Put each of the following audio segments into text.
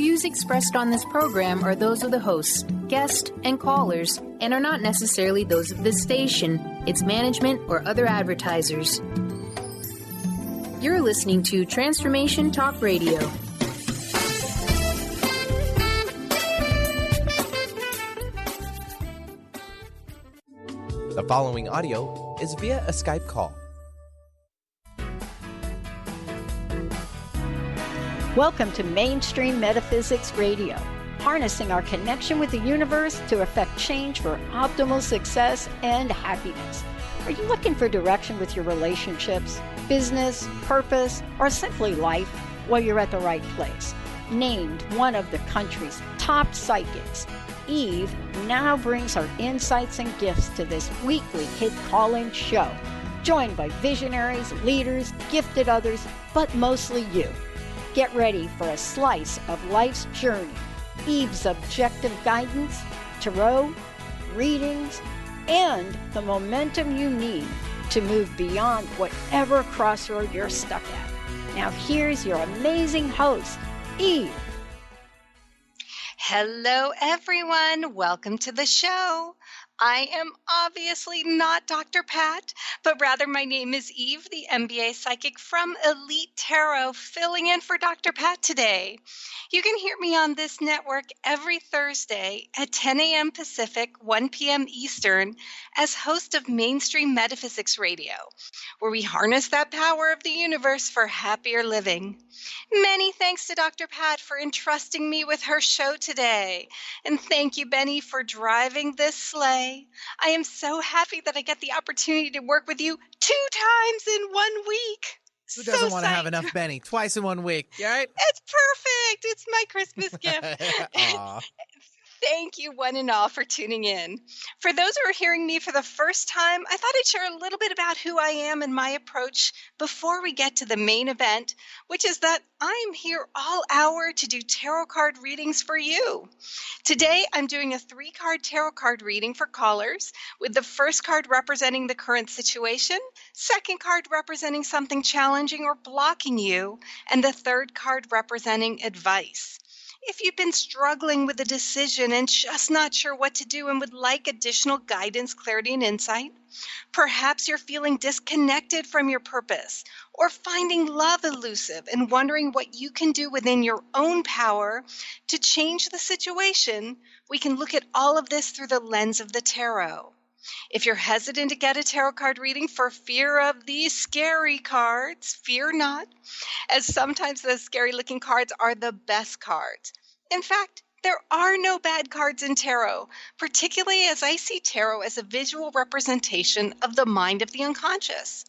views expressed on this program are those of the hosts, guests, and callers, and are not necessarily those of this station, its management, or other advertisers. You're listening to Transformation Talk Radio. The following audio is via a Skype call. Welcome to Mainstream Metaphysics Radio, harnessing our connection with the universe to effect change for optimal success and happiness. Are you looking for direction with your relationships, business, purpose, or simply life? Well, you're at the right place. Named one of the country's top psychics, Eve now brings her insights and gifts to this weekly hit call-in show, joined by visionaries, leaders, gifted others, but mostly you. Get ready for a slice of life's journey, Eve's objective guidance, tarot, readings, and the momentum you need to move beyond whatever crossroad you're stuck at. Now here's your amazing host, Eve. Hello, everyone. Welcome to the show. I am obviously not Dr. Pat, but rather my name is Eve, the MBA psychic from Elite Tarot, filling in for Dr. Pat today. You can hear me on this network every Thursday at 10 a.m. Pacific, 1 p.m. Eastern, as host of Mainstream Metaphysics Radio, where we harness that power of the universe for happier living. Many thanks to Dr. Pat for entrusting me with her show today. And thank you, Benny, for driving this sleigh. I am so happy that I get the opportunity to work with you 2 times in 1 week. Who doesn't want to have enough Benny? Twice in 1 week. You all right? It's perfect. It's my Christmas gift. Thank you, one and all, for tuning in. For those who are hearing me for the first time, I thought I'd share a little bit about who I am and my approach before we get to the main event, which is that I'm here all hour to do tarot card readings for you. Today, I'm doing a 3-card tarot card reading for callers, with the first card representing the current situation, second card representing something challenging or blocking you, and the third card representing advice. If you've been struggling with a decision and just not sure what to do and would like additional guidance, clarity, and insight, perhaps you're feeling disconnected from your purpose or finding love elusive and wondering what you can do within your own power to change the situation, we can look at all of this through the lens of the tarot. If you're hesitant to get a tarot card reading for fear of these scary cards, fear not, as sometimes those scary-looking cards are the best cards. In fact, there are no bad cards in tarot, particularly as I see tarot as a visual representation of the mind of the unconscious.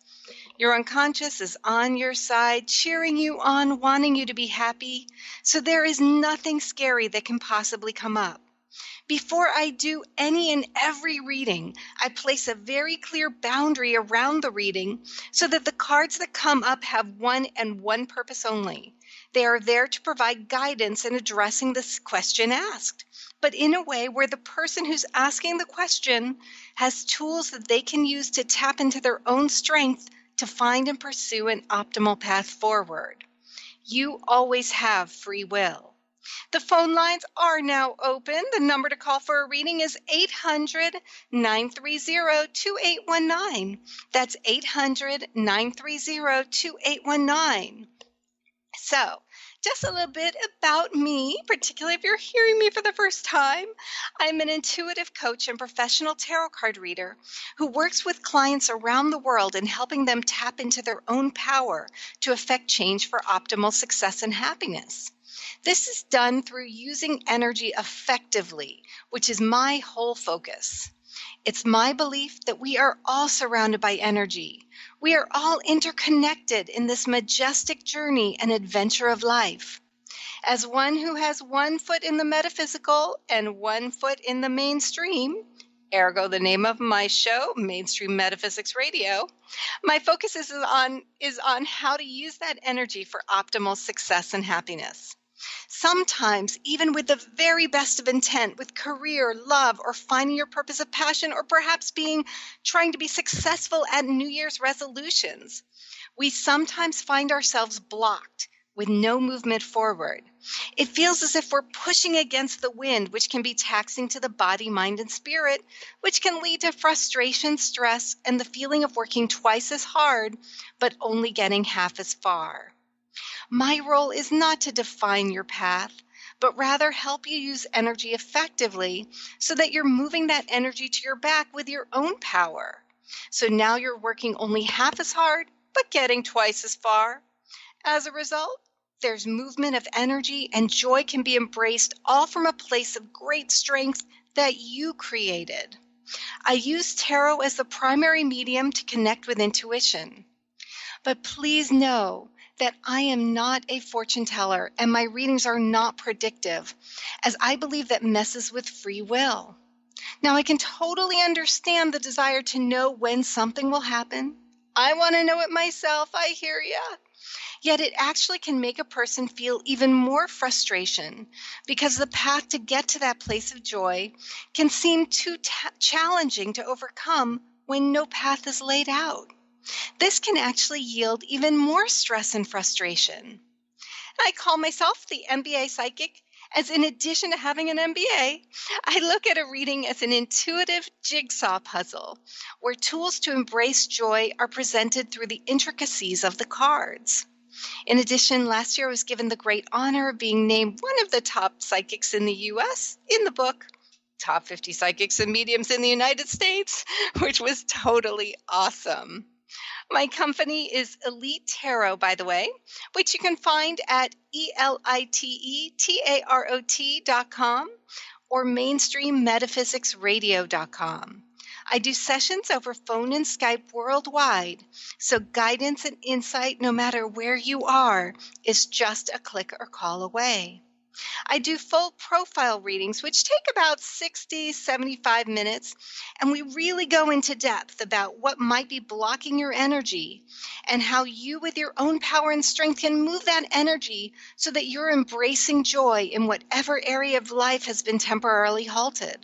Your unconscious is on your side, cheering you on, wanting you to be happy, so there is nothing scary that can possibly come up. Before I do any and every reading, I place a very clear boundary around the reading so that the cards that come up have one and one purpose only. They are there to provide guidance in addressing the question asked, but in a way where the person who's asking the question has tools that they can use to tap into their own strength to find and pursue an optimal path forward. You always have free will. The phone lines are now open. The number to call for a reading is 800-930-2819. That's 800-930-2819. So, just a little bit about me, particularly if you're hearing me for the first time. I'm an intuitive coach and professional tarot card reader who works with clients around the world in helping them tap into their own power to effect change for optimal success and happiness. This is done through using energy effectively, which is my whole focus. It's my belief that we are all surrounded by energy. We are all interconnected in this majestic journey and adventure of life. As one who has 1 foot in the metaphysical and 1 foot in the mainstream, ergo the name of my show, Mainstream Metaphysics Radio, my focus is on how to use that energy for optimal success and happiness. Sometimes, even with the very best of intent, with career, love, or finding your purpose of passion, or perhaps trying to be successful at New Year's resolutions, we sometimes find ourselves blocked with no movement forward. It feels as if we're pushing against the wind, which can be taxing to the body, mind, and spirit, which can lead to frustration, stress, and the feeling of working twice as hard, but only getting half as far. My role is not to define your path, but rather help you use energy effectively so that you're moving that energy to your back with your own power. So now you're working only half as hard, but getting twice as far. As a result, there's movement of energy and joy can be embraced, all from a place of great strength that you created. I use tarot as the primary medium to connect with intuition. But please know that I am not a fortune teller and my readings are not predictive, as I believe that messes with free will. Now, I can totally understand the desire to know when something will happen. I want to know it myself. I hear ya. Yet it actually can make a person feel even more frustration because the path to get to that place of joy can seem too challenging to overcome when no path is laid out. This can actually yield even more stress and frustration. I call myself the MBA psychic, as in addition to having an MBA, I look at a reading as an intuitive jigsaw puzzle where tools to embrace joy are presented through the intricacies of the cards. In addition, last year I was given the great honor of being named one of the top psychics in the U.S. in the book Top 50 Psychics and Mediums in the United States, which was totally awesome. My company is Elite Tarot, by the way, which you can find at elitetarot.com or mainstreammetaphysicradio.com. I do sessions over phone and Skype worldwide, so guidance and insight, no matter where you are, is just a click or call away. I do full profile readings, which take about 60, 75 minutes, and we really go into depth about what might be blocking your energy and how you, with your own power and strength, can move that energy so that you're embracing joy in whatever area of life has been temporarily halted.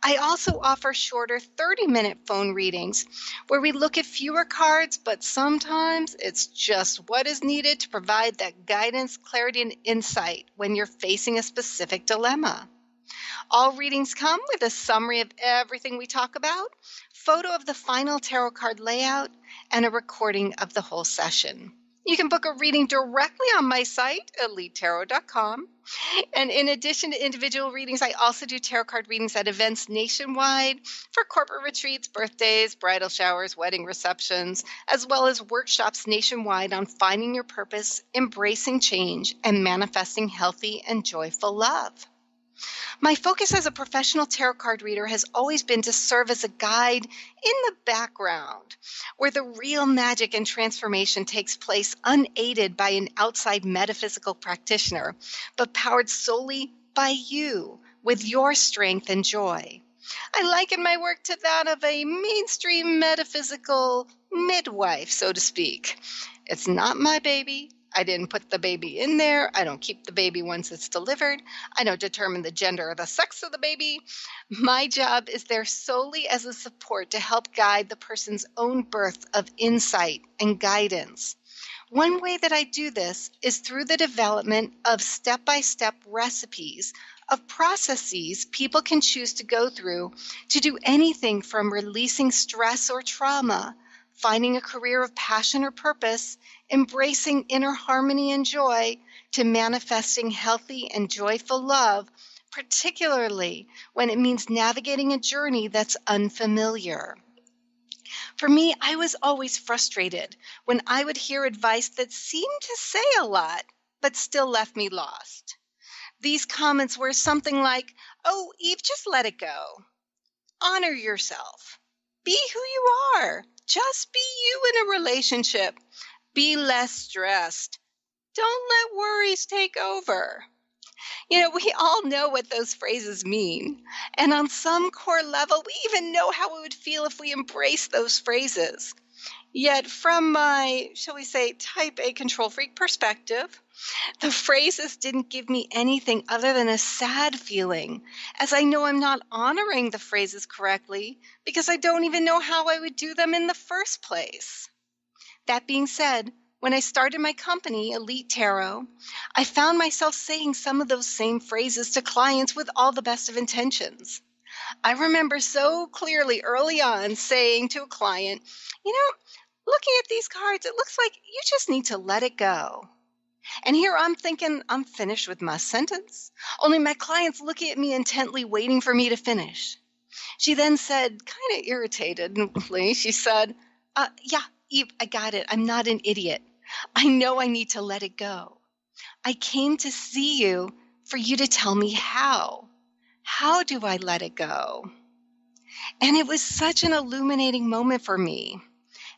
I also offer shorter 30-minute phone readings where we look at fewer cards, but sometimes it's just what is needed to provide that guidance, clarity, and insight when you're facing a specific dilemma. All readings come with a summary of everything we talk about, photo of the final tarot card layout, and a recording of the whole session. You can book a reading directly on my site, elitetarot.com. And in addition to individual readings, I also do tarot card readings at events nationwide for corporate retreats, birthdays, bridal showers, wedding receptions, as well as workshops nationwide on finding your purpose, embracing change, and manifesting healthy and joyful love. My focus as a professional tarot card reader has always been to serve as a guide in the background, where the real magic and transformation takes place unaided by an outside metaphysical practitioner, but powered solely by you with your strength and joy. I liken my work to that of a mainstream metaphysical midwife, so to speak. It's not my baby. I didn't put the baby in there. I don't keep the baby once it's delivered. I don't determine the gender or the sex of the baby. My job is there solely as a support to help guide the person's own birth of insight and guidance. One way that I do this is through the development of step-by-step recipes of processes people can choose to go through to do anything from releasing stress or trauma, finding a career of passion or purpose, embracing inner harmony and joy, to manifesting healthy and joyful love, particularly when it means navigating a journey that's unfamiliar. For me, I was always frustrated when I would hear advice that seemed to say a lot, but still left me lost. These comments were something like, "Oh, Eve, just let it go. Honor yourself. Be who you are. Just be you in a relationship. Be less stressed. Don't let worries take over." We all know what those phrases mean. And on some core level, we even know how we would feel if we embraced those phrases. Yet from my, shall we say, type A control freak perspective, the phrases didn't give me anything other than a sad feeling, as I know I'm not honoring the phrases correctly because I don't even know how I would do them in the first place. That being said, When I started my company, Elite Tarot, I found myself saying some of those same phrases to clients with all the best of intentions. I remember so clearly early on saying to a client, looking at these cards, it looks like you just need to let it go. And here I'm thinking I'm finished with my sentence, only my client's looking at me intently, waiting for me to finish. She then said, kind of irritatedly, she said, yeah, Eve, I got it. I'm not an idiot. I know I need to let it go. I came to see you for you to tell me how. How do I let it go? And it was such an illuminating moment for me.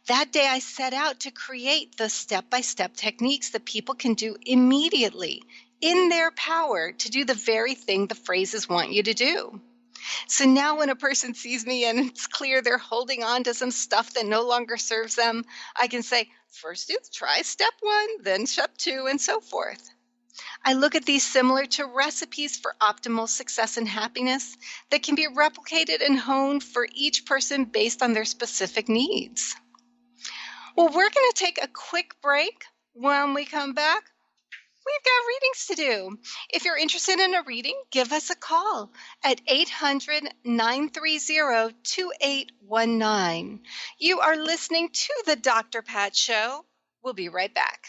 That day I set out to create the step-by-step techniques that people can do immediately in their power to do the very thing the phrases want you to do. So now when a person sees me and it's clear they're holding on to some stuff that no longer serves them, I can say, first try step 1, then step 2, and so forth. I look at these similar to recipes for optimal success and happiness that can be replicated and honed for each person based on their specific needs. Well, we're going to take a quick break. When we come back, we've got readings to do. If you're interested in a reading, give us a call at 800-930-2819. You are listening to The Dr. Pat Show. We'll be right back.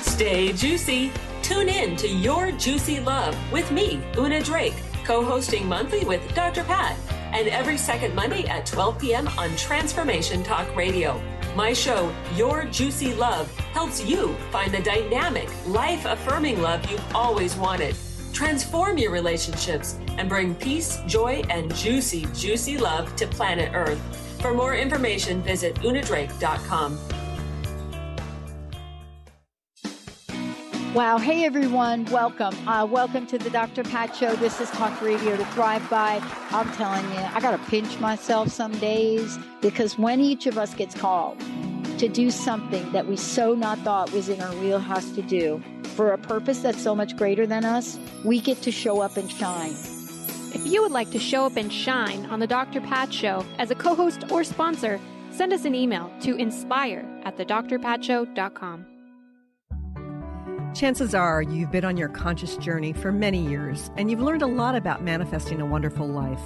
Stay juicy. Tune in to Your Juicy Love with me, Una Drake, co-hosting monthly with Dr. Pat, and every second Monday at 12 p.m. on Transformation Talk Radio. My show, Your Juicy Love, helps you find the dynamic, life-affirming love you've always wanted. Transform your relationships and bring peace, joy, and juicy, juicy love to planet Earth. For more information, visit unadrake.com. Wow. Hey, everyone. Welcome. Welcome to the Dr. Pat Show. This is Talk Radio to Thrive By. I'm telling you, I got to pinch myself some days because when each of us gets called to do something that we so not thought was in our wheelhouse to do for a purpose that's so much greater than us, we get to show up and shine. If you would like to show up and shine on the Dr. Pat Show as a co-host or sponsor, send us an email to inspire@thedrpatshow.com. Chances are you've been on your conscious journey for many years, and you've learned a lot about manifesting a wonderful life.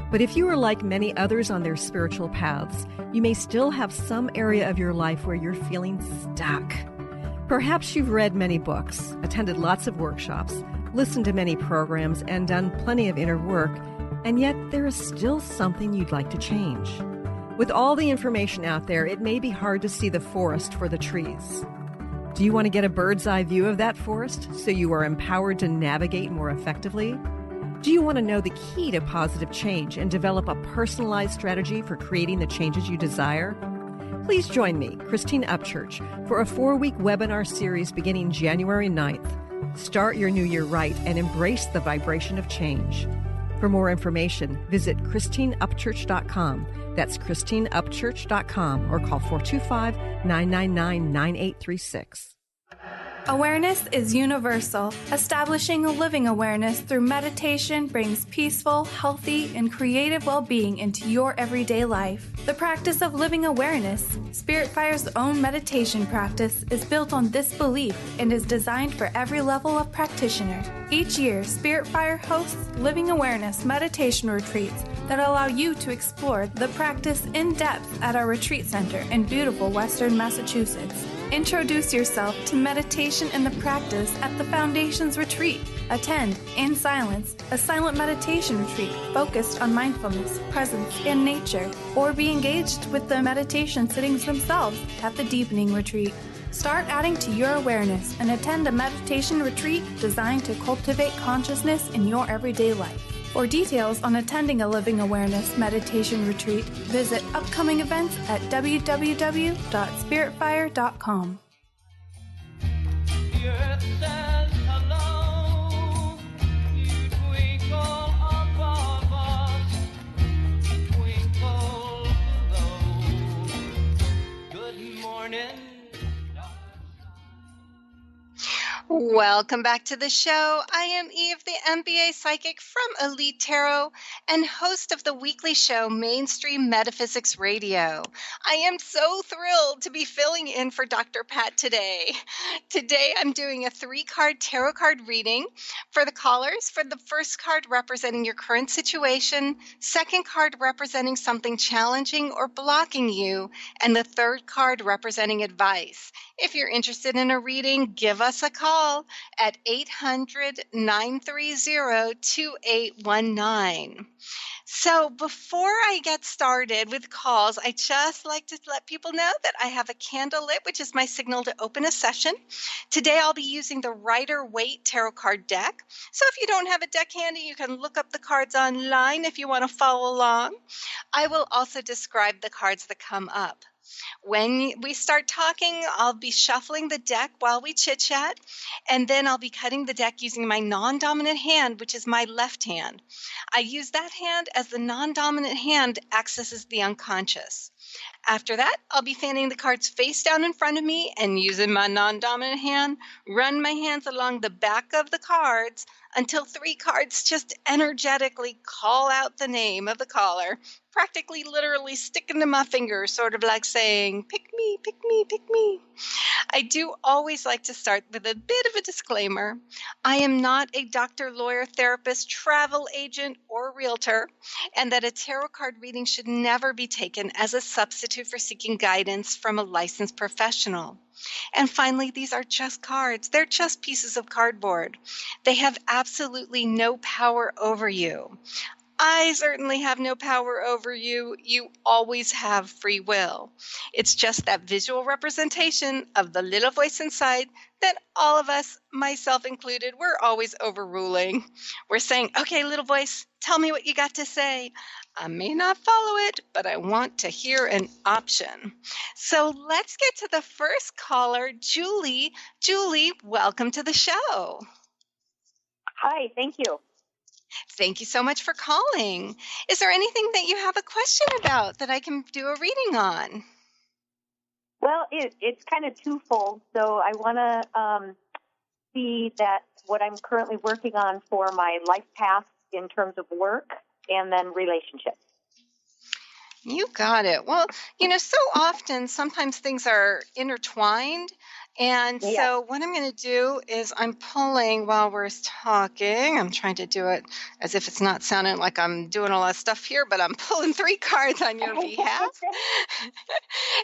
But if you are like many others on their spiritual paths, you may still have some area of your life where you're feeling stuck. Perhaps you've read many books, attended lots of workshops, listened to many programs, and done plenty of inner work, and yet there is still something you'd like to change. With all the information out there, it may be hard to see the forest for the trees. Do you want to get a bird's eye view of that forest so you are empowered to navigate more effectively? Do you want to know the key to positive change and develop a personalized strategy for creating the changes you desire? Please join me, Christine Upchurch, for a 4-week webinar series beginning January 9th. Start your new year right and embrace the vibration of change. For more information, visit ChristineUpchurch.com. That's ChristineUpchurch.com or call 425-999-9836. Awareness is universal. Establishing a living awareness through meditation brings peaceful, healthy, and creative well-being into your everyday life. The practice of living awareness, Spirit Fire's own meditation practice, is built on this belief and is designed for every level of practitioner. Each year, Spirit Fire hosts living awareness meditation retreats that allow you to explore the practice in depth at our retreat center in beautiful Western Massachusetts. Introduce yourself to meditation and the practice at the Foundation's retreat. Attend, in silence, a silent meditation retreat focused on mindfulness, presence, and nature, or be engaged with the meditation sittings themselves at the Deepening Retreat. Start adding to your awareness and attend a meditation retreat designed to cultivate consciousness in your everyday life. For details on attending a Living Awareness meditation retreat, visit upcoming events at www.spiritfire.com. The earth stands alone, you twinkle above us, twinkle below. Good morning. Welcome back to the show. I am Eve, the MBA psychic from Elite Tarot and host of the weekly show Mainstream Metaphysics Radio. I am so thrilled to be filling in for Dr. Pat today. Today I'm doing a 3-card tarot card reading for the callers. For the first card representing your current situation, second card representing something challenging or blocking you, and the third card representing advice. If you're interested in a reading, give us a call at 800-930-2819. So before I get started with calls, I just like to let people know that I have a candle lit, which is my signal to open a session. Today I'll be using the Rider-Waite Tarot Card deck. So if you don't have a deck handy, you can look up the cards online if you want to follow along. I will also describe the cards that come up. When we start talking, I'll be shuffling the deck while we chit-chat, and then I'll be cutting the deck using my non-dominant hand, which is my left hand. I use that hand as the non-dominant hand accesses the unconscious. After that, I'll be fanning the cards face down in front of me and using my non-dominant hand, run my hands along the back of the cards until 3 cards just energetically call out the name of the caller, practically literally sticking to my fingers, sort of like saying, pick me, pick me, pick me. I do always like to start with a bit of a disclaimer. I am not a doctor, lawyer, therapist, travel agent, or realtor, and that a tarot card reading should never be taken as a substitute for seeking guidance from a licensed professional. And finally, these are just cards. They're just pieces of cardboard. They have absolutely no power over you. I certainly have no power over you. You always have free will. It's just that visual representation of the little voice inside that all of us, myself included, we're always overruling. We're saying, okay, little voice, tell me what you got to say. I may not follow it, but I want to hear an option. So let's get to the first caller, Julie. Julie, welcome to the show. Hi, thank you. Thank you so much for calling. Is there anything that you have a question about that I can do a reading on? Well, it's kind of twofold. So I want to see that what I'm currently working on for my life path in terms of work and then relationships. You got it. Well, so often, sometimes things are intertwined. And so what I'm going to do is I'm pulling while we're talking. I'm trying to do it as if it's not sounding like I'm doing a lot of stuff here, but I'm pulling 3 cards on your behalf.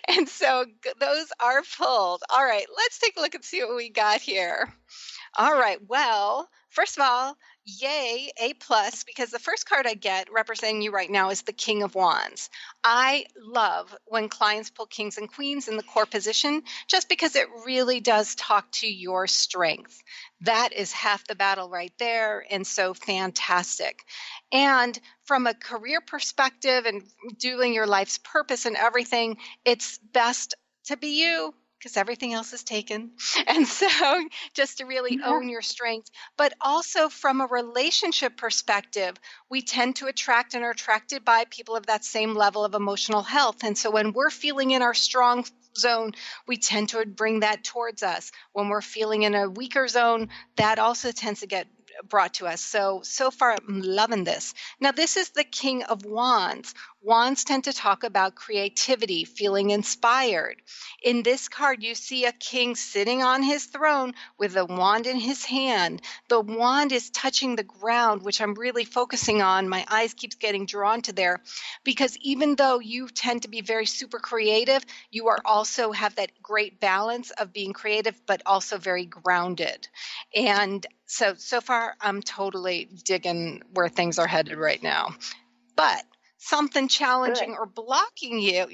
And so those are pulled. All right, let's take a look and see what we got here. All right, well, first of all, yay, A+, because the first card I get representing you right now is the King of Wands. I love when clients pull kings and queens in the core position just because it really does talk to your strength. That is half the battle right there, and so fantastic. And from a career perspective and doing your life's purpose and everything, it's best to be you, because everything else is taken. And so just to really own your strength, but also from a relationship perspective, we tend to attract and are attracted by people of that same level of emotional health. And so when we're feeling in our strong zone, we tend to bring that towards us. When we're feeling in a weaker zone, that also tends to get brought to us. So far, I'm loving this. Now, this is the King of Wands. Wands tend to talk about creativity, feeling inspired. In this card, you see a king sitting on his throne with a wand in his hand. The wand is touching the ground, which I'm really focusing on. My eyes keep getting drawn to there because even though you tend to be very super creative, you are also have that great balance of being creative, but also very grounded. And so far, I'm totally digging where things are headed right now. But something challenging or blocking you,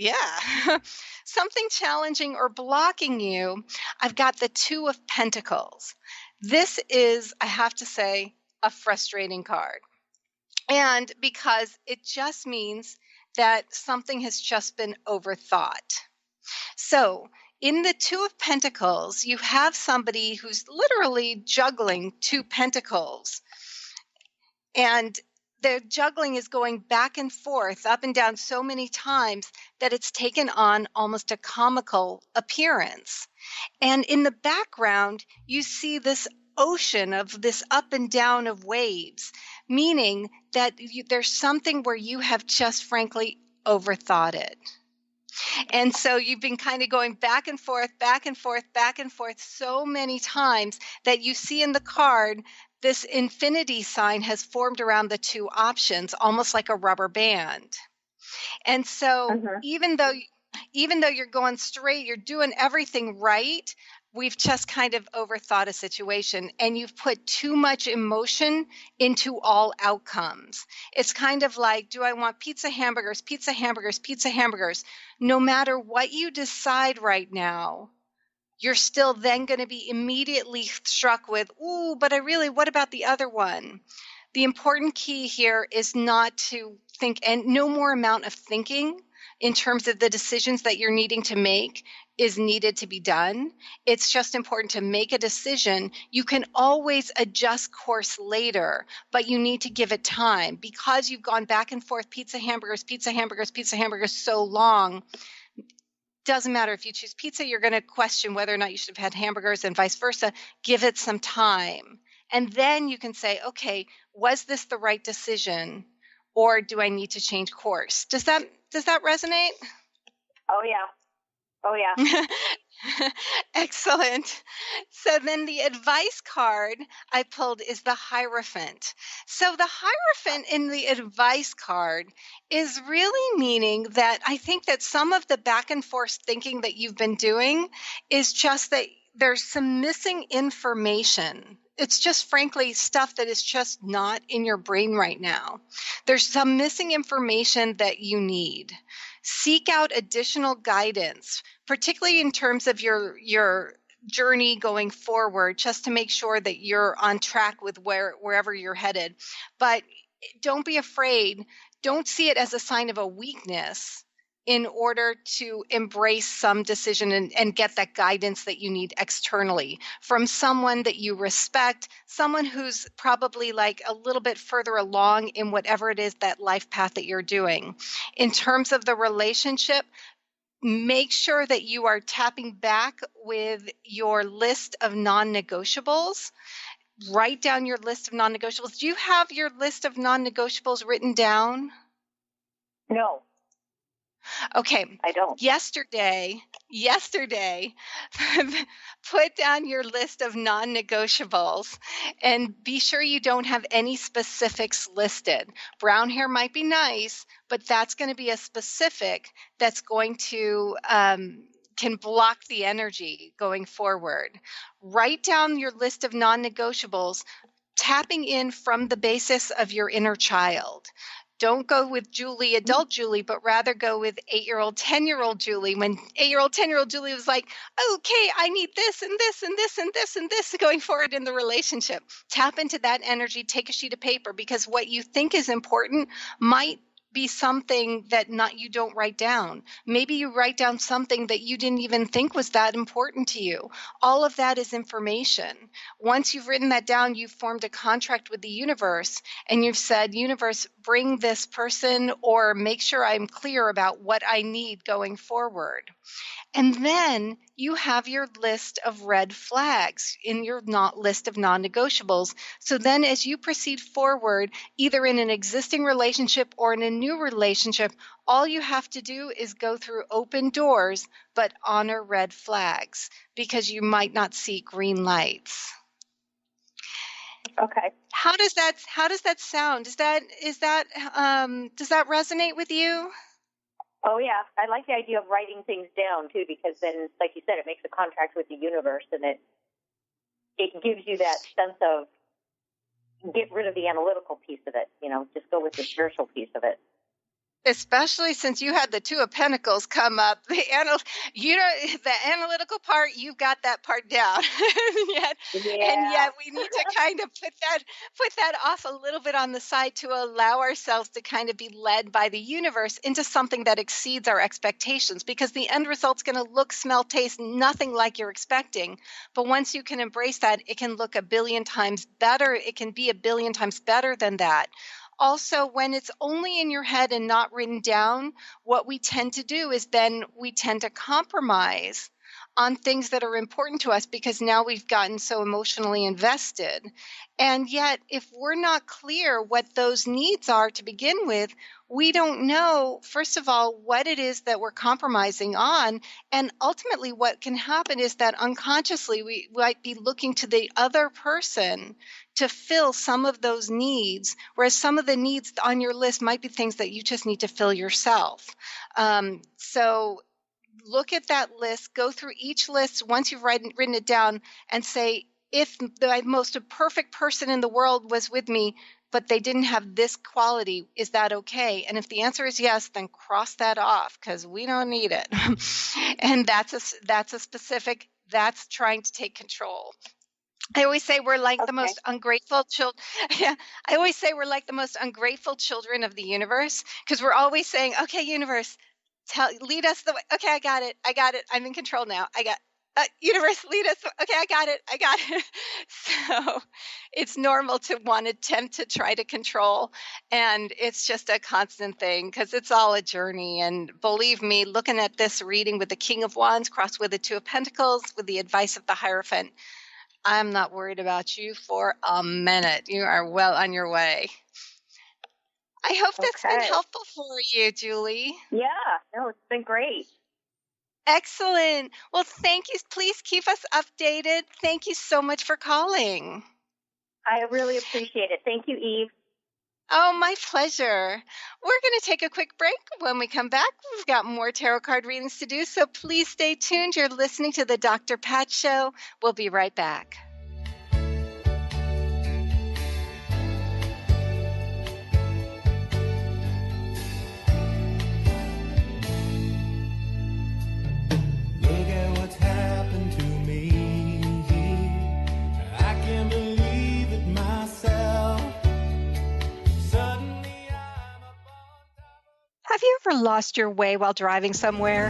something challenging or blocking you, I've got the 2 of Pentacles. This is, I have to say, a frustrating card. and because it just means that something has just been overthought. So in the Two of Pentacles, you have somebody who's literally juggling two pentacles. And the juggling is going back and forth, up and down so many times that it's taken on almost a comical appearance. And in the background, you see this ocean of this up and down of waves, meaning that there's something where you have just frankly overthought it. And so you've been kind of going back and forth, back and forth, back and forth so many times that you see in the card, this infinity sign has formed around the two options, almost like a rubber band. And so even though you're going straight, you're doing everything right, we've just kind of overthought a situation and you've put too much emotion into all outcomes. It's kind of like, do I want pizza, hamburgers, pizza, hamburgers, pizza, hamburgers? No matter what you decide right now, you're still then going to be immediately struck with, ooh, but what about the other one? The important key here is not to think, and no more amount of thinking in terms of the decisions that you're needing to make is needed to be done. It's just important to make a decision. You can always adjust course later, but you need to give it time because you've gone back and forth, pizza, hamburgers, pizza, hamburgers, pizza, hamburgers so long. Doesn't matter if you choose pizza, you're going to question whether or not you should have had hamburgers and vice versa. Give it some time. And then you can say, okay, was this the right decision or do I need to change course? Does that resonate? Oh, yeah. Oh, yeah. Excellent. So then the advice card I pulled is the Hierophant. So the Hierophant in the advice card is really meaning that I think that some of the back and forth thinking that you've been doing is just that there's some missing information. It's just frankly stuff that is just not in your brain right now. There's some missing information that you need. Seek out additional guidance, particularly in terms of your journey going forward, just to make sure that you're on track with wherever you're headed. But don't be afraid. Don't see it as a sign of a weakness in order to embrace some decision and get that guidance that you need externally from someone that you respect, someone who's probably like a little bit further along in whatever it is, that life path that you're doing. In terms of the relationship, make sure that you are tapping back with your list of non-negotiables. Write down your list of non-negotiables. Do you have your list of non-negotiables written down? No. Okay. I don't. Yesterday, put down your list of non-negotiables and be sure you don't have any specifics listed. Brown hair might be nice, but that's going to be a specific that's going to can block the energy going forward. Write down your list of non-negotiables, tapping in from the basis of your inner child. Don't go with Julie, adult Julie, but rather go with 8-year-old, 10-year-old Julie. When 8-year-old, 10-year-old Julie was like, okay, I need this and this and this and this and this going forward in the relationship. Tap into that energy, take a sheet of paper, because what you think is important might be something that you don't write down. Maybe you write down something that you didn't even think was that important to you. All of that is information. Once you've written that down, you've formed a contract with the universe and you've said, universe, bring this person or make sure I'm clear about what I need going forward. And then you have your list of red flags in your list of non-negotiables. So then as you proceed forward, either in an existing relationship or in a new relationship, all you have to do is go through open doors, but honor red flags because you might not see green lights. Okay. How does that sound? Does that resonate with you? Oh, yeah. I like the idea of writing things down, too, because then, like you said, it makes a contract with the universe, and it gives you that sense of get rid of the analytical piece of it, just go with the spiritual piece of it. Especially since you had the Two of Pentacles come up, the analytical part, you've got that part down. And yet we need to kind of put that off a little bit on the side to allow ourselves to kind of be led by the universe into something that exceeds our expectations, because the end result's going to look, smell, taste nothing like you're expecting. But once you can embrace that, it can look a billion times better. It can be a billion times better than that. Also, when it's only in your head and not written down, what we tend to do is then we tend to compromise on things that are important to us, because now we've gotten so emotionally invested. And yet, if we're not clear what those needs are to begin with, we don't know, first of all, what it is that we're compromising on. And ultimately, what can happen is that unconsciously we might be looking to the other person to fill some of those needs, whereas some of the needs on your list might be things that you just need to fill yourself. So look at that list, go through each list once you've written it down, and say, if the most perfect person in the world was with me, but they didn't have this quality, is that okay? And if the answer is yes, then cross that off, because we don't need it. And that's a specific, that's trying to take control. I always say we're like the most ungrateful children. Yeah, I always say we're like the most ungrateful children of the universe, because we're always saying, okay, universe, lead us the way. Okay, I got it. I'm in control now. Universe, lead us. Okay, I got it. So it's normal to want to attempt to try to control. And it's just a constant thing, because it's all a journey. And believe me, looking at this reading with the King of Wands crossed with the Two of Pentacles with the advice of the Hierophant, I'm not worried about you for a minute. You are well on your way. I hope that's been helpful for you, Julie. Yeah, no, it's been great. Excellent. Well, thank you. Please keep us updated. Thank you so much for calling. I really appreciate it. Thank you, Eve. Oh, my pleasure. We're going to take a quick break. When we come back, we've got more tarot card readings to do, so please stay tuned. You're listening to the Dr. Pat Show. We'll be right back. Have you ever lost your way while driving somewhere?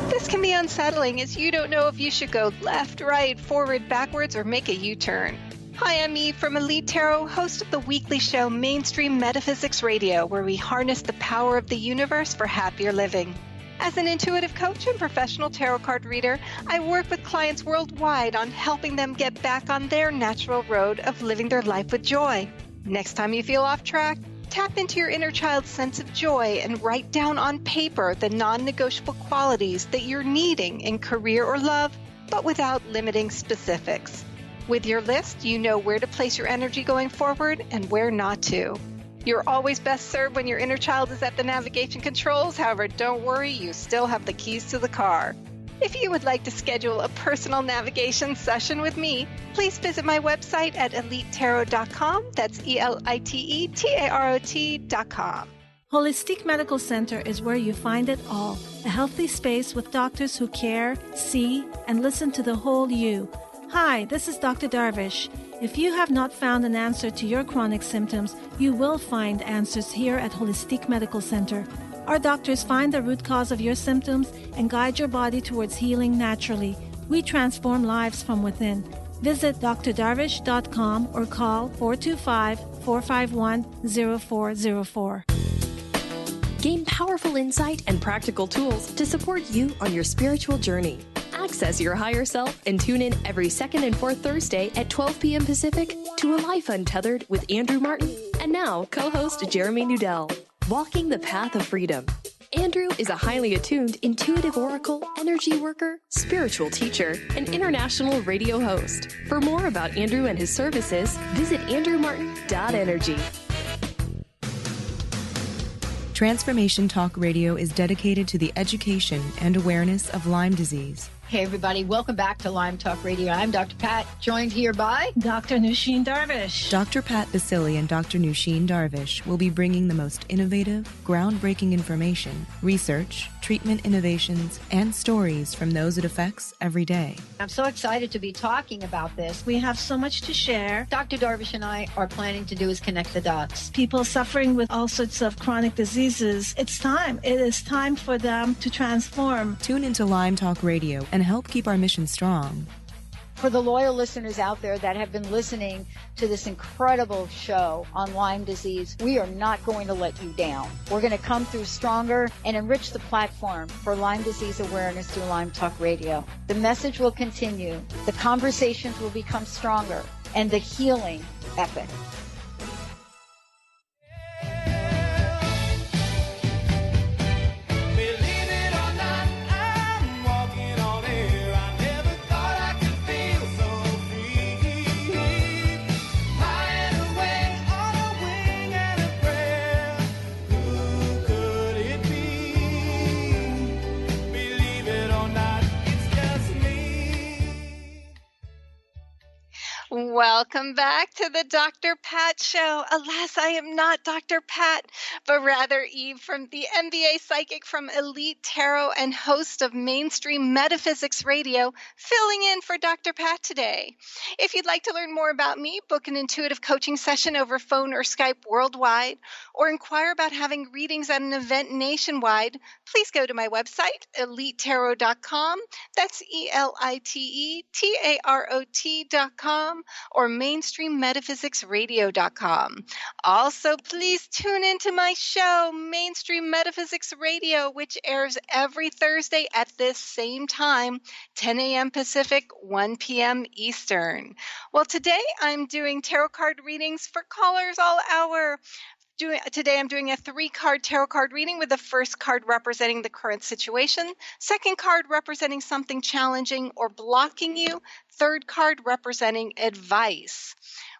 This can be unsettling, as you don't know if you should go left, right, forward, backwards, or make a U-turn. Hi, I'm Eve from Elite Tarot, host of the weekly show Mainstream Metaphysics Radio, where we harness the power of the universe for happier living. As an intuitive coach and professional tarot card reader, I work with clients worldwide on helping them get back on their natural road of living their life with joy. Next time you feel off track, tap into your inner child's sense of joy and write down on paper the non-negotiable qualities that you're needing in career or love, but without limiting specifics. With your list, you know where to place your energy going forward and where not to. You're always best served when your inner child is at the navigation controls. However, don't worry, you still have the keys to the car. If you would like to schedule a personal navigation session with me, please visit my website at elitetarot.com. That's ELITETAROT.com. Holistic Medical Center is where you find it all. A healthy space with doctors who care, see, and listen to the whole you. Hi, this is Dr. Darvish. If you have not found an answer to your chronic symptoms, you will find answers here at Holistic Medical Center. Our doctors find the root cause of your symptoms and guide your body towards healing naturally. We transform lives from within. Visit drdarvish.com or call 425-451-0404. Gain powerful insight and practical tools to support you on your spiritual journey. Access your higher self and tune in every second and fourth Thursday at 12 p.m. Pacific to A Life Untethered with Andrew Martin and now co-host Jeremy Nudell. Walking the Path of Freedom. Andrew is a highly attuned, intuitive oracle, energy worker, spiritual teacher, and international radio host. For more about Andrew and his services, visit andrewmartin.energy. Transformation Talk Radio is dedicated to the education and awareness of Lyme disease. Hey, everybody. Welcome back to Lyme Talk Radio. I'm Dr. Pat, joined here by Dr. Nusheen Darvish. Dr. Pat Basili and Dr. Nusheen Darvish will be bringing the most innovative, groundbreaking information, research, treatment innovations, and stories from those it affects every day. I'm so excited to be talking about this. We have so much to share. Dr. Darvish and I are planning to do is connect the dots. People suffering with all sorts of chronic diseases, it's time. It is time for them to transform. Tune into Lyme Talk Radio and help keep our mission strong. For the loyal listeners out there that have been listening to this incredible show on Lyme disease, we are not going to let you down. We're going to come through stronger and enrich the platform for Lyme disease awareness through Lyme Talk Radio. The message will continue, the conversations will become stronger, and the healing epic. Welcome back to the Dr. Pat Show. Alas, I am not Dr. Pat, but rather Eve, from the MBA psychic from Elite Tarot and host of Mainstream Metaphysics Radio, filling in for Dr. Pat today. If you'd like to learn more about me, book an intuitive coaching session over phone or Skype worldwide, or inquire about having readings at an event nationwide, please go to my website, elitetarot.com. That's ELITETAROT.com. or mainstreammetaphysicradio.com. Also, please tune into my show, Mainstream Metaphysics Radio, which airs every Thursday at this same time, 10 a.m. Pacific, 1 p.m. Eastern. Well, today I'm doing tarot card readings for callers all hour. Today I'm doing a 3-card tarot card reading, with the first card representing the current situation, second card representing something challenging or blocking you, third card representing advice.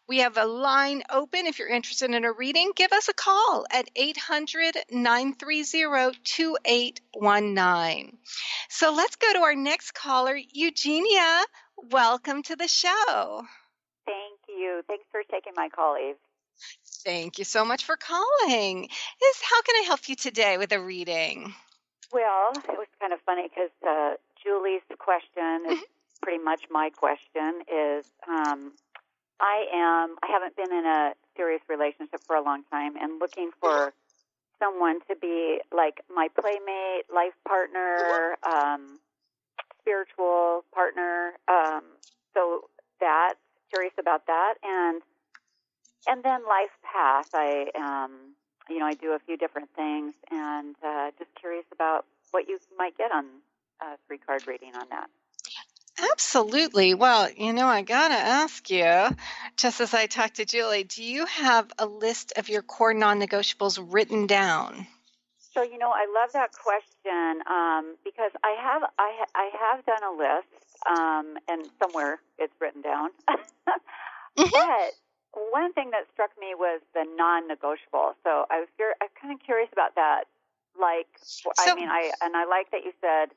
We have a line open. If you're interested in a reading, give us a call at 800-930-2819. So let's go to our next caller, Eugenia. Welcome to the show. Thank you. Thanks for taking my call, Eve. Thank you so much for calling. How can I help you today with a reading? Well, it was kind of funny because Julie's question is pretty much my question. I haven't been in a serious relationship for a long time, and looking for someone to be like my playmate, life partner, spiritual partner. So curious about that, and then life path. I do a few different things, and just curious about what you might get on a 3-card reading on that. Absolutely. Well, I got to ask you, just as I talked to Julie, do you have a list of your core non-negotiables written down? So, I love that question because I have done a list, and somewhere it's written down. But one thing that struck me was the non-negotiable. So I'm kind of curious about that. I like that you said,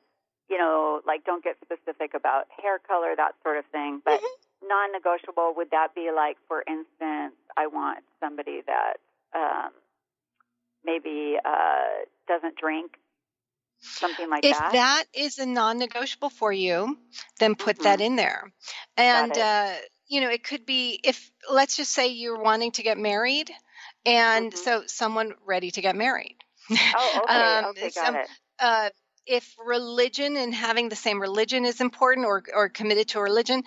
don't get specific about hair color, that sort of thing. But non-negotiable, would that be like, for instance, I want somebody that maybe doesn't drink, something like that? If that is a non-negotiable for you, then put that in there. And it could be, if, let's just say you're wanting to get married, and so someone ready to get married. Oh, okay. Okay, got it. If religion and having the same religion is important, or committed to a religion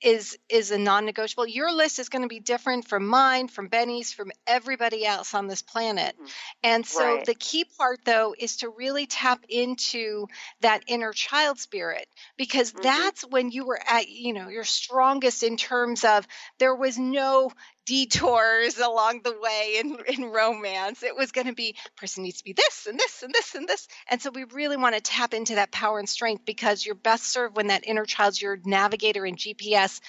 is a non-negotiable, your list is going to be different from mine, from Benny's, from everybody else on this planet. And so the key part, though, is to really tap into that inner child spirit, because that's when you were at, your strongest, in terms of there was no detours along the way in romance. It was going to be, person needs to be this and this and this and this. And so we really want to tap into that power and strength, because you're best served when that inner child's your navigator and GPS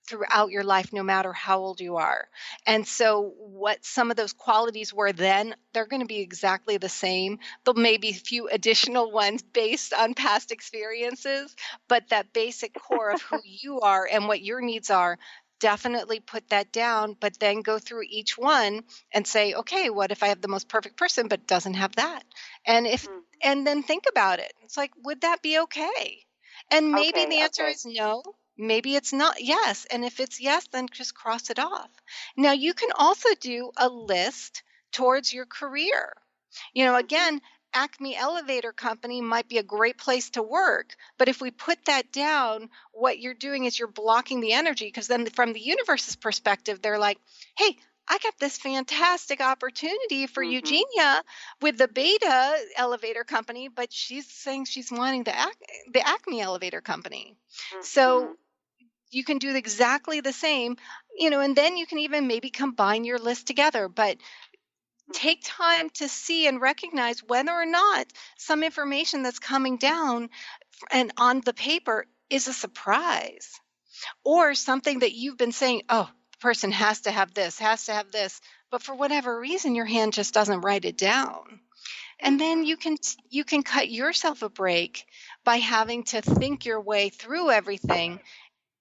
throughout your life, no matter how old you are. And so what some of those qualities were then, they're going to be exactly the same. There'll maybe a few additional ones based on past experiences, but that basic core of who you are and what your needs are, definitely put that down, but then go through each one and say, okay, what if I have the most perfect person, but doesn't have that? And then think about it. It's like, would that be okay? And maybe the answer is no. Maybe it's not yes. And if it's yes, then just cross it off. Now, you can also do a list towards your career. Again, Acme Elevator Company might be a great place to work. But if we put that down, what you're doing is you're blocking the energy, because then from the universe's perspective, they're like, hey, I got this fantastic opportunity for Eugenia with the Beta Elevator Company, but she's saying she's wanting the Acme Elevator Company. So you can do exactly the same, and then you can even maybe combine your list together. But take time to see and recognize whether or not some information that's coming down and on the paper is a surprise, or something that you've been saying, oh, the person has to have this, but for whatever reason, your hand just doesn't write it down. And then you can cut yourself a break by having to think your way through everything,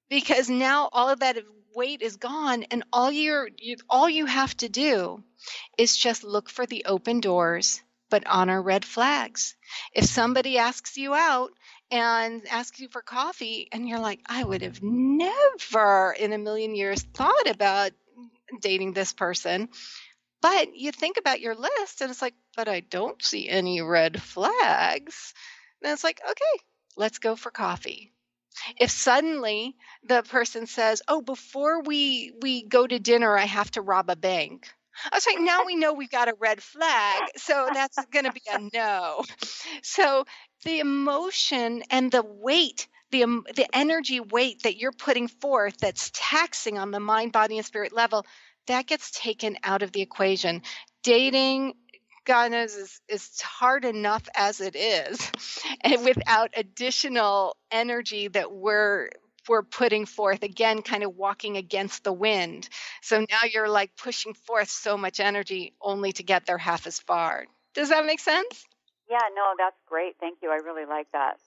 because now all of that weight is gone, and all you have to do is just look for the open doors, but honor red flags. If somebody asks you out and asks you for coffee, and you're like, I would have never in a million years thought about dating this person, but you think about your list and it's like, but I don't see any red flags. Then it's like, okay, let's go for coffee. If suddenly the person says, oh, before we go to dinner, I have to rob a bank, I was like, now we know we've got a red flag. So that's going to be a no. So the emotion and the weight, the energy weight that you're putting forth that's taxing on the mind, body, and spirit level, that gets taken out of the equation. Dating, God knows, is hard enough as it is, and without additional energy that we're putting forth, again, kind of walking against the wind. So now you're like pushing forth so much energy only to get there half as far. Does that make sense? Yeah, no, that's great. Thank you. I really like that.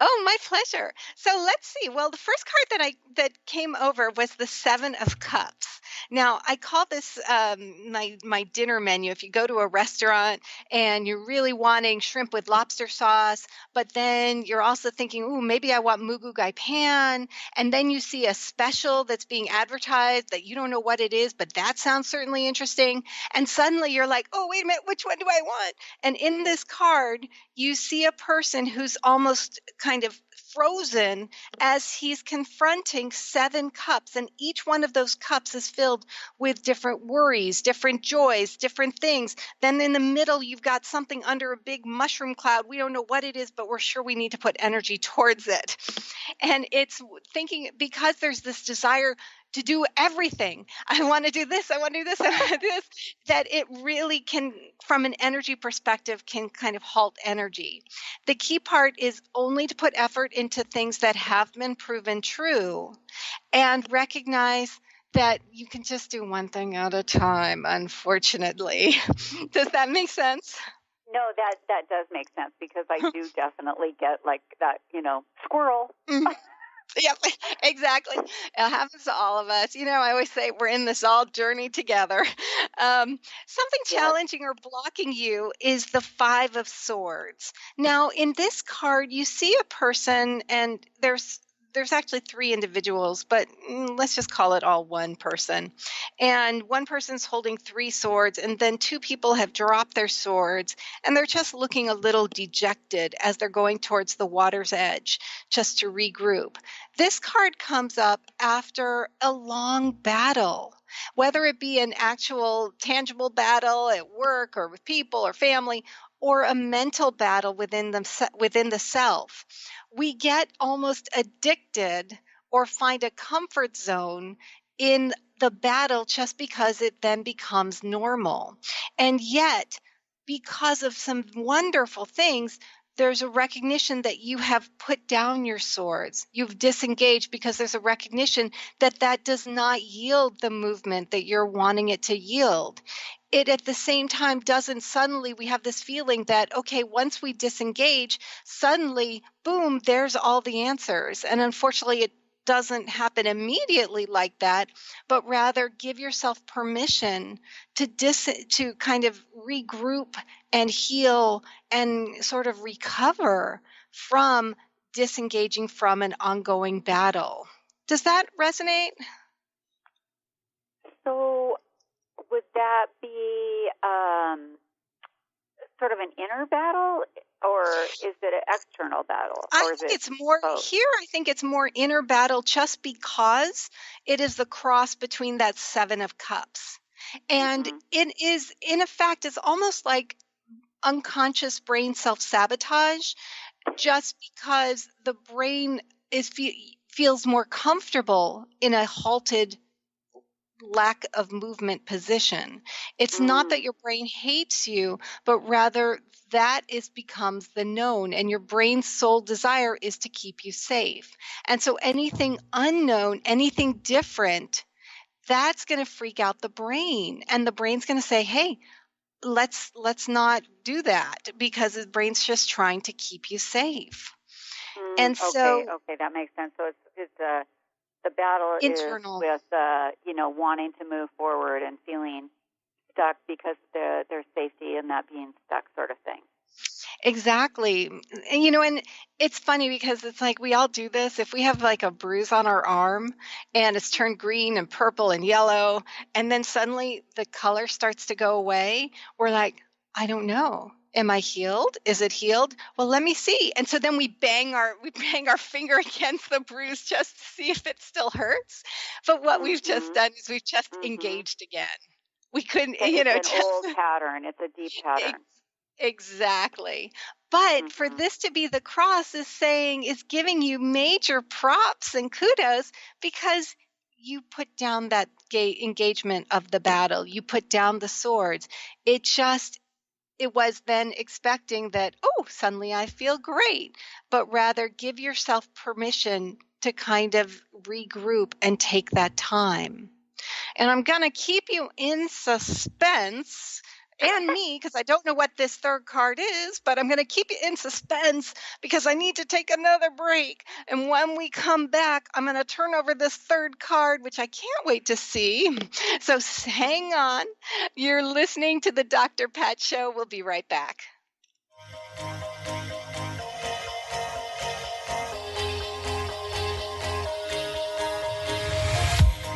Oh, my pleasure. So let's see. Well, the first card that came over was the 7 of Cups. Now, I call this my dinner menu. If you go to a restaurant and you're really wanting shrimp with lobster sauce, but then you're also thinking, ooh, maybe I want mugu gai pan, and then you see a special that's being advertised that you don't know what it is, but that sounds certainly interesting, and suddenly you're like, oh, wait a minute, which one do I want? And in this card, you see a person who's almost kind of frozen as he's confronting 7 cups, and each one of those cups is filled with different worries, different joys, different things. Then in the middle, you've got something under a big mushroom cloud. We don't know what it is, but we're sure we need to put energy towards it. And it's thinking, because there's this desire to do everything. I want to do this. I want to do this. I want to do this. That it really can, from an energy perspective, can kind of halt energy. The key part is only to put effort into things that have been proven true, and recognize that you can just do one thing at a time, unfortunately. Does that make sense? No, that does make sense, because I do definitely get like that, squirrel. Yep, exactly. It happens to all of us. I always say we're in this all journey together. Something challenging or blocking you is the 5 of Swords. Now, in this card, you see a person, and there's actually 3 individuals, but let's just call it all one person. And one person's holding 3 swords, and then 2 people have dropped their swords, and they're just looking a little dejected as they're going towards the water's edge just to regroup. This card comes up after a long battle, whether it be an actual tangible battle at work or with people or family, or a mental battle within the self. We get almost addicted or find a comfort zone in the battle just because it then becomes normal. And yet, because of some wonderful things, there's a recognition that you have put down your swords. You've disengaged because there's a recognition that that does not yield the movement that you're wanting it to yield. It at the same time doesn't suddenly, we have this feeling that, okay, once we disengage, suddenly, boom, there's all the answers. And unfortunately, it doesn't happen immediately like that, but rather give yourself permission to kind of regroup and heal and sort of recover from disengaging from an ongoing battle. Does that resonate? So would that be sort of an inner battle, or is it an external battle? I think it's more here. I think it's more inner battle, just because it is the cross between that Seven of Cups, and it is, in effect, it's almost like unconscious brain self-sabotage, just because the brain feels more comfortable in a halted, lack of movement position. It's not that your brain hates you, but rather that becomes the known, and your brain's sole desire is to keep you safe. And so anything unknown, anything different, that's going to freak out the brain, and the brain's going to say, hey, let's not do that, because the brain's just trying to keep you safe. And so okay, that makes sense. So it's the battle internal. Is with wanting to move forward and feeling stuck because there's safety in that being stuck, sort of thing. Exactly. And it's funny because it's like we all do this. If we have like a bruise on our arm and it's turned green and purple and yellow, and then suddenly the color starts to go away, we're like, I don't know. Am I healed? Is it healed? Well, let me see. And so then we bang our finger against the bruise just to see if it still hurts. But what we've just done is we've just engaged again. We couldn't, it's an old pattern. It's a deep pattern. Exactly. But for this to be the cross is giving you major props and kudos, because you put down that engagement of the battle. You put down the swords. It was then expecting that, oh, suddenly I feel great, but rather give yourself permission to kind of regroup and take that time. And I'm going to keep you in suspense, and me, because I don't know what this third card is, but I'm going to keep you in suspense because I need to take another break. And when we come back, I'm going to turn over this third card, which I can't wait to see. So hang on. You're listening to the Dr. Pat Show. We'll be right back.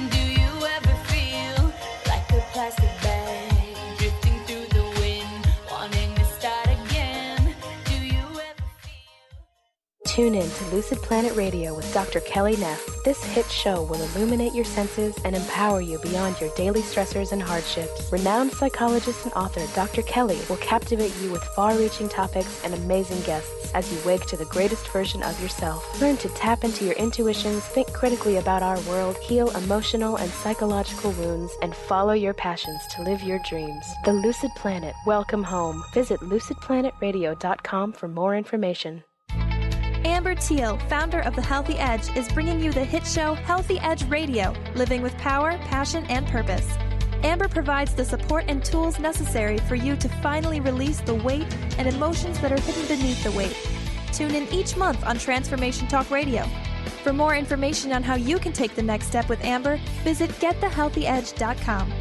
Do you ever feel like a plastic bag drifting through the wind, wanting to start again? Do you ever Tune in to Lucid Planet Radio with Dr. Kelly Neff. This hit show will illuminate your senses and empower you beyond your daily stressors and hardships. Renowned psychologist and author Dr. Kelly will captivate you with far-reaching topics and amazing guests as you wake to the greatest version of yourself. Learn to tap into your intuitions, think critically about our world, heal emotional and psychological wounds, and follow your passions to live your dreams. The Lucid Planet. Welcome home. Visit lucidplanetradio.com for more information. Amber Teal, founder of The Healthy Edge, is bringing you the hit show Healthy Edge Radio, living with power, passion, and purpose. Amber provides the support and tools necessary for you to finally release the weight and emotions that are hidden beneath the weight. Tune in each month on Transformation Talk Radio. For more information on how you can take the next step with Amber, visit getthehealthyedge.com.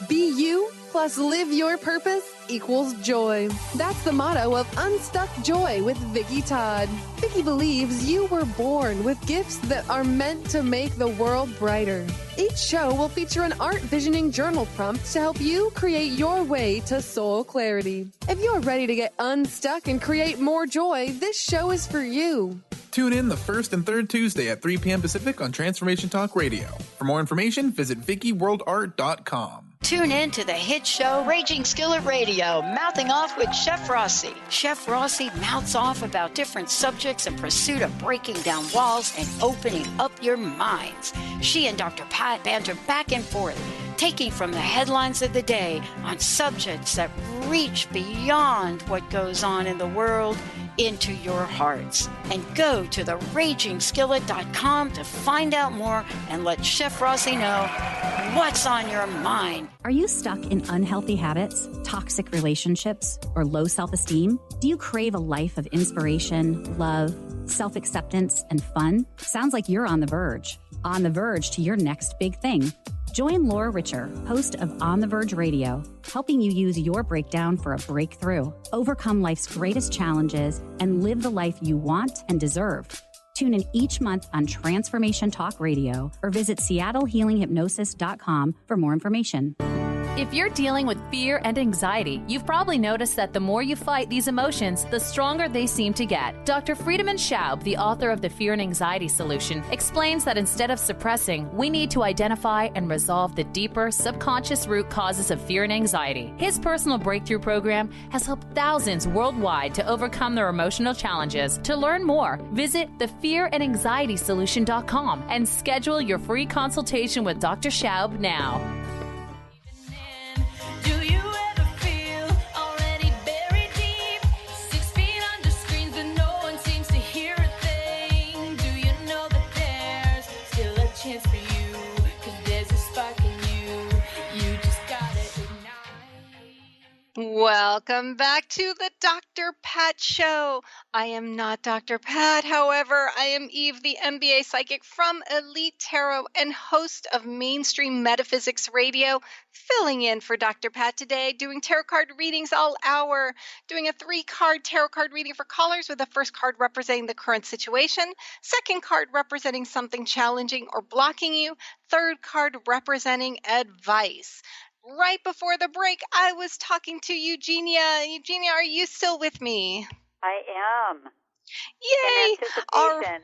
Be you plus live your purpose equals joy. That's the motto of Unstuck Joy with Vicki Todd. Vicki believes you were born with gifts that are meant to make the world brighter. Each show will feature an art visioning journal prompt to help you create your way to soul clarity. If you're ready to get unstuck and create more joy, this show is for you. Tune in the first and third Tuesday at 3 p.m. Pacific on Transformation Talk Radio. For more information, visit VickiWorldArt.com. Tune in to the hit show Raging Skillet Radio, Mouthing Off with Chef Rossi. Chef Rossi mouths off about different subjects in pursuit of breaking down walls and opening up your minds. She and Dr. Pat banter back and forth. taking from the headlines of the day on subjects that reach beyond what goes on in the world into your hearts. And go to theragingskillet.com to find out more and let Chef Rossi know what's on your mind. Are you stuck in unhealthy habits, toxic relationships, or low self-esteem? Do you crave a life of inspiration, love, self-acceptance, and fun? Sounds like you're on the verge to your next big thing. Join Laura Richer, host of On the Verge Radio, helping you use your breakdown for a breakthrough, overcome life's greatest challenges, and live the life you want and deserve. Tune in each month on Transformation Talk Radio or visit SeattleHealingHypnosis.com for more information. If you're dealing with fear and anxiety, you've probably noticed that the more you fight these emotions, the stronger they seem to get. Dr. Friedemann Schaub, the author of The Fear and Anxiety Solution, explains that instead of suppressing, we need to identify and resolve the deeper, subconscious root causes of fear and anxiety. His personal breakthrough program has helped thousands worldwide to overcome their emotional challenges. To learn more, visit thefearandanxietysolution.com and schedule your free consultation with Dr. Schaub now. Welcome back to the Dr. Pat Show. I am not Dr. Pat. However, I am Eve, the MBA psychic from Elite Tarot and host of Mainstream Metaphysics Radio, filling in for Dr. Pat today, doing tarot card readings all hour, doing a 3-card tarot card reading for callers with the first card representing the current situation, second card representing something challenging or blocking you, third card representing advice. Right before the break, I was talking to Eugenia. Eugenia, are you still with me? I am. Yay! In anticipation.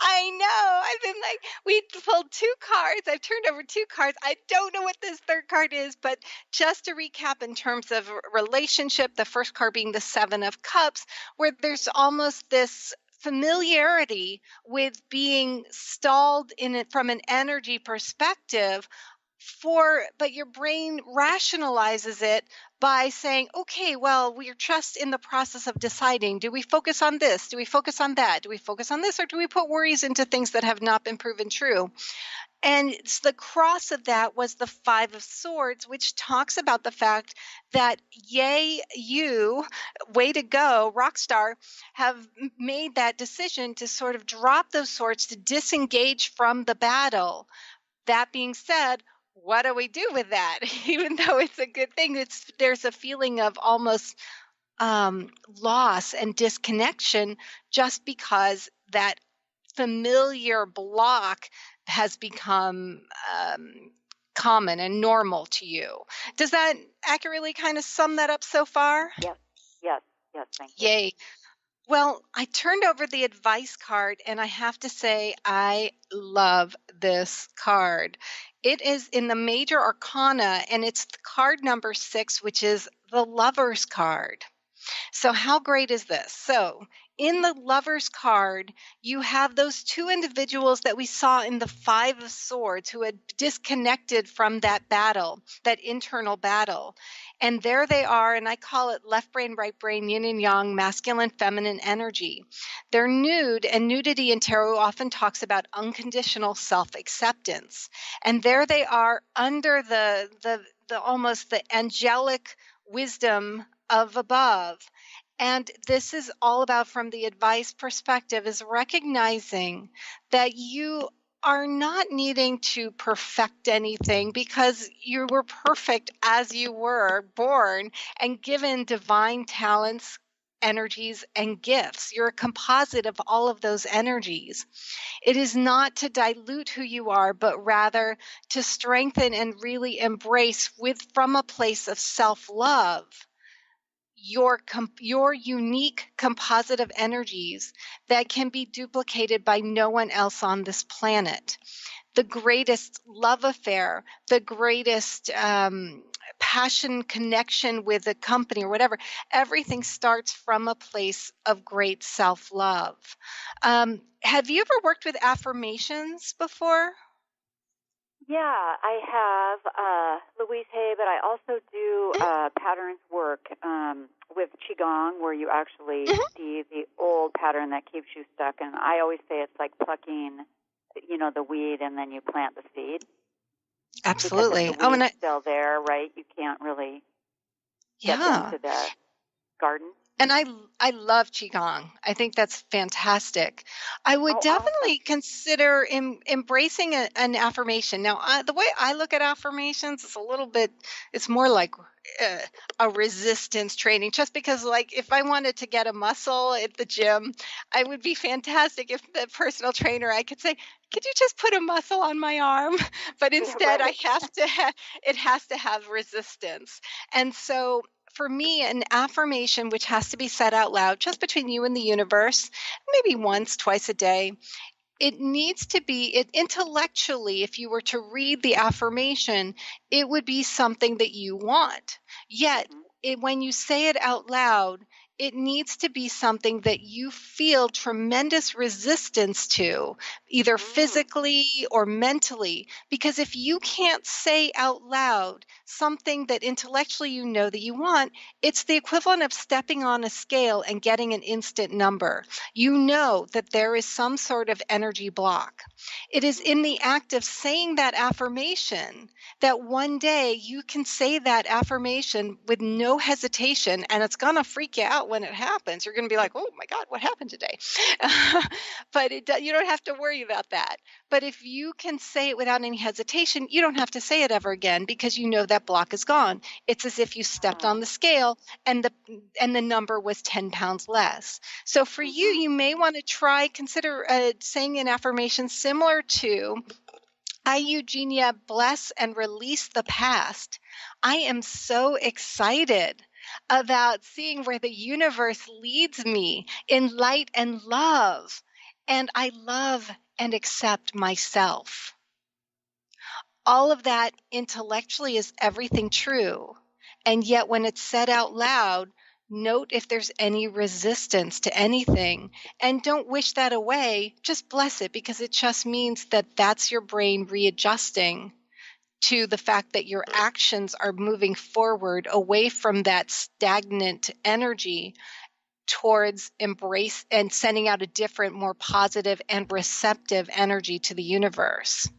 I know. I've been like, we pulled 2 cards. I've turned over 2 cards. I don't know what this third card is, but just to recap in terms of relationship, the first card being the 7 of Cups, where there's almost this familiarity with being stalled in it from an energy perspective. But your brain rationalizes it by saying, okay, well, we're just in the process of deciding, do we focus on this? Do we focus on that? Do we focus on this? Or do we put worries into things that have not been proven true? And the cross of that was the 5 of Swords, which talks about the fact that, yay, you, way to go, rock star, have made that decision to sort of drop those swords, to disengage from the battle. That being said, what do we do with that? Even though it's a good thing, there's a feeling of almost loss and disconnection just because that familiar block has become common and normal to you. Does that accurately kind of sum that up so far? Yes, thank you. Yay. Well, I turned over the advice card, and I have to say I love this card. It is in the Major Arcana, and it's the card number 6, which is the Lover's card. So how great is this? So in the Lover's card, you have those 2 individuals that we saw in the 5 of Swords who had disconnected from that battle, that internal battle. And there they are, and I call it left brain, right brain, yin and yang, masculine, feminine energy. They're nude, and nudity in tarot often talks about unconditional self-acceptance. And there they are under the almost the angelic wisdom of above. And this is all about, from the advice perspective, is recognizing that you are not needing to perfect anything because you were perfect as you were born and given divine talents, energies, and gifts. You're a composite of all of those energies. It is not to dilute who you are, but rather to strengthen and really embrace from a place of self-love your unique composite of energies that can be duplicated by no one else on this planet. The greatest love affair, the greatest passion connection with a company or whatever, everything starts from a place of great self-love. Have you ever worked with affirmations before? Yeah, I have Louise Hay, but I also do patterns work with Qigong, where you actually see the old pattern that keeps you stuck. And I always say it's like plucking, the weed, and then you plant the seed. Absolutely. Because if the weed's still there, right, you can't really step into the garden. And I love Qigong. I think that's fantastic. I would definitely consider embracing an affirmation. Now, the way I look at affirmations is it's more like a resistance training, just because, like, if I wanted to get a muscle at the gym, I would be fantastic if the personal trainer, I could say, could you just put a muscle on my arm? But instead, I have to it has to have resistance. And so for me, an affirmation which has to be said out loud, just between you and the universe, maybe once, twice a day, it needs to be intellectually. If you were to read the affirmation, it would be something that you want. Yet, when you say it out loud, it needs to be something that you feel tremendous resistance to, either physically or mentally. Because if you can't say out loud something that intellectually you know that you want, it's the equivalent of stepping on a scale and getting an instant number. You know that there is some sort of energy block. It is in the act of saying that affirmation that one day you can say that affirmation with no hesitation, and it's going to freak you out when it happens. You're going to be like, oh my God, what happened today? But you don't have to worry about that. But if you can say it without any hesitation, you don't have to say it ever again, because you know that block is gone. It's as if you stepped on the scale and the number was 10 pounds less. So for you may want to consider saying an affirmation similar to, I, Eugenia, bless and release the past. I am so excited about seeing where the universe leads me in light and love. And I love and accept myself. All of that intellectually is everything true. And yet when it's said out loud, note if there's any resistance to anything, and don't wish that away. Just bless it, because it just means that that's your brain readjusting to the fact that your actions are moving forward away from that stagnant energy towards embrace and sending out a different, more positive and receptive energy to the universe.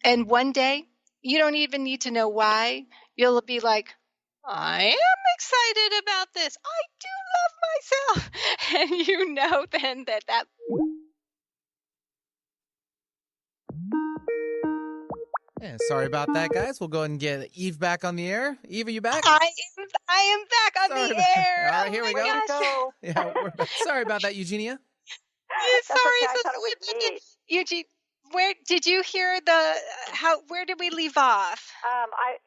And one day, you don't even need to know why. You'll be like, I am excited about this. I do love myself. And you know then that Yeah, sorry about that, guys. We'll go ahead and get Eve back on the air. Eve, are you back? I am back on the air. All right, here we go. Gosh. Yeah, we're back. Sorry about that, Eugenia. Sorry, okay. I thought it was me. Eugene, where did you hear where did we leave off?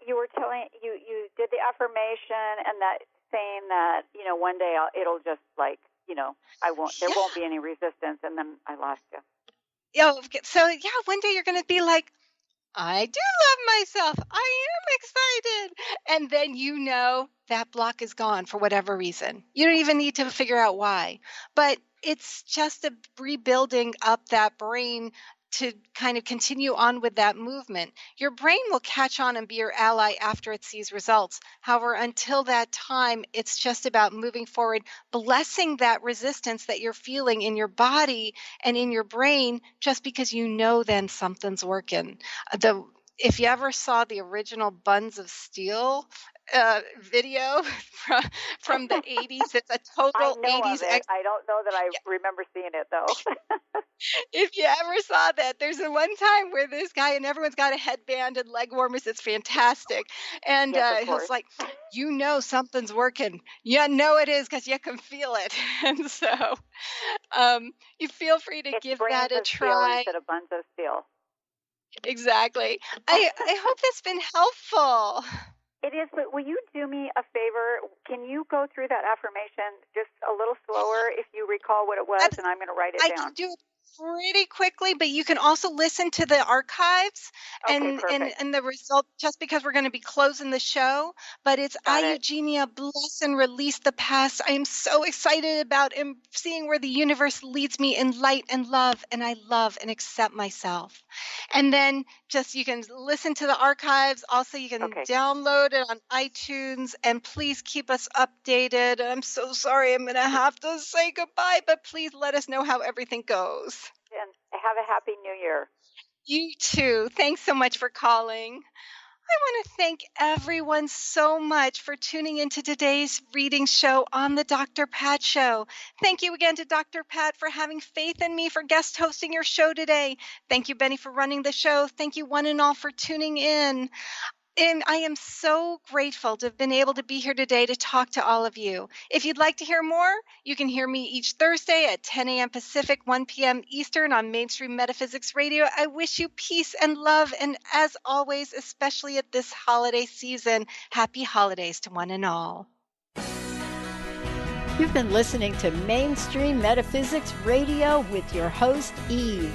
You were telling you did the affirmation, and that saying that one day it'll just there won't be any resistance, and then I lost you. Yeah. So one day you're going to be like, I do love myself. I am excited. And then that block is gone for whatever reason. You don't even need to figure out why. But it's just a rebuilding up that brain to kind of continue on with that movement. Your brain will catch on and be your ally after it sees results. However, until that time, it's just about moving forward, blessing that resistance that you're feeling in your body and in your brain, just because then something's working. If you ever saw the original Buns of Steel video from the 80s, it's a total 80s. I don't know that I remember seeing it, though. If you ever saw that, there's one time where this guy, and everyone's got a headband and leg warmers. It's fantastic. And he's like, something's working. You know it is, because you can feel it. And so you feel free to give that a try. Instead of Buns of Steel. Exactly. I hope that's been helpful. It is, but will you do me a favor? Can you go through that affirmation just a little slower if you recall what it was, and I'm going to write it down. pretty quickly, but you can also listen to the archives and the result just because we're going to be closing the show. But it's Eugenia, bless and release the past. I am so excited about seeing where the universe leads me in light and love, and I love and accept myself. And then just you can listen to the archives. Also, you can download it on iTunes, and please keep us updated. I'm so sorry I'm going to have to say goodbye, but please let us know how everything goes. And have a happy new year. You too. Thanks so much for calling. I want to thank everyone so much for tuning into today's reading show on the Dr. Pat Show. Thank you again to Dr. Pat for having faith in me for guest hosting your show today. Thank you, Benny, for running the show. Thank you, one and all, for tuning in. And I am so grateful to have been able to be here today to talk to all of you. If you'd like to hear more, you can hear me each Thursday at 10 a.m. Pacific, 1 p.m. Eastern on Mainstream Metaphysics Radio. I wish you peace and love. And as always, especially at this holiday season, happy holidays to one and all. You've been listening to Mainstream Metaphysics Radio with your host, Eve.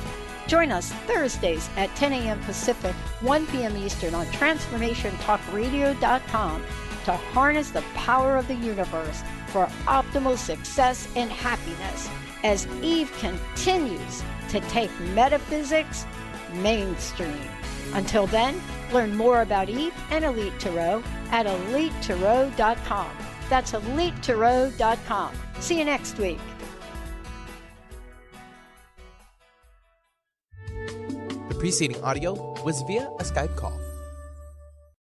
Join us Thursdays at 10 a.m. Pacific, 1 p.m. Eastern on TransformationTalkRadio.com to harness the power of the universe for optimal success and happiness as Eve continues to take metaphysics mainstream. Until then, learn more about Eve and Elite Tarot at EliteTarot.com. That's EliteTarot.com. See you next week. The preceding audio was via a Skype call.